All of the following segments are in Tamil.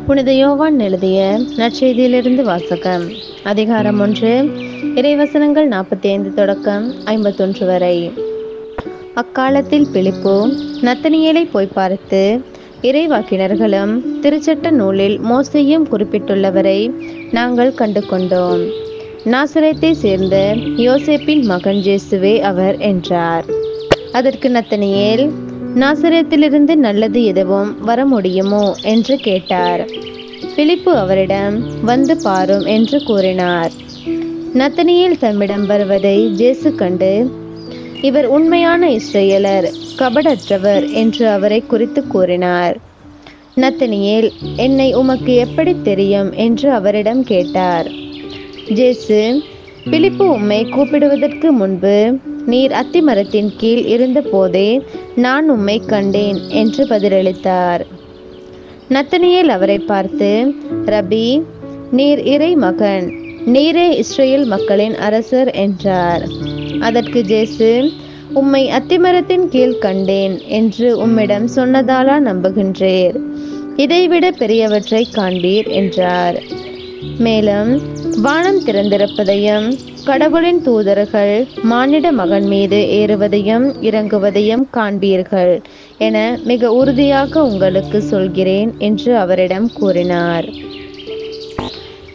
புனித யோவான் எழுதிய நற்செய்தியிலிருந்து வாசகம். அதிகாரம் 1, இறைவசனங்கள் 45 தொடக்கம் 51 வரை. அக்காலத்தில் பிலிப்பு நத்தனியேலை போய் பார்த்து, இறைவாக்கினர்களும் திருச்சட்ட நூலில் மோசேயும் குறிப்பிட்டுள்ளவரை நாங்கள் கண்டு கொண்டோம். நாசரேத்தை சேர்ந்த யோசேப்பின் மகன் இயேசுவே அவர் என்றார். அதற்கு நத்தனியேல், நாசரேத்திலிருந்து நல்லது எதுவும் வர முடியுமோ என்று கேட்டார். பிலிப்பு அவரிடம், வந்து பாரும் என்று கூறினார். நத்தனியேல் தம்மிடம் வருவதை இயேசு கண்டு, இவர் உண்மையான இஸ்ரேலர், கபடற்றவர் என்று அவரை குறித்து கூறினார். நத்தனியேல், என்னை உமக்கு எப்படி தெரியும் என்று அவரிடம் கேட்டார். இயேசு, பிலிப்பு உம்மை கூப்பிடுவதற்கு முன்பு நீர் அத்திமரத்தின் கீழ் இருந்த போதே நான் உம்மை கண்டேன் என்று பதிலளித்தார். நத்தனியேல் அவரை பார்த்து, ரபி, நீர் இறை மகன், நீரே இஸ்ரேல் மக்களின் அரசர் என்றார். அதற்கு இயேசு, உம்மை அத்திமரத்தின் கீழ் கண்டேன் என்று உம்மிடம் சொன்னதாலா நம்புகின்றீர்? இதைவிட பெரியவற்றை காண்பீர் என்றார். மேலும், வானம் திறந்திருப்பதையும் கடவுளின் தூதர்கள் மானிட மகன் மீது ஏறுவதையும் இறங்குவதையும் காண்பீர்கள் என மிக உறுதியாக உங்களுக்கு சொல்கிறேன் என்று அவரிடம் கூறினார்.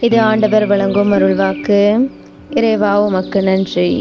இது ஆண்டவர் வழங்கும் அருள்வாக்கு. இறைவா, உமக்கு நன்றி.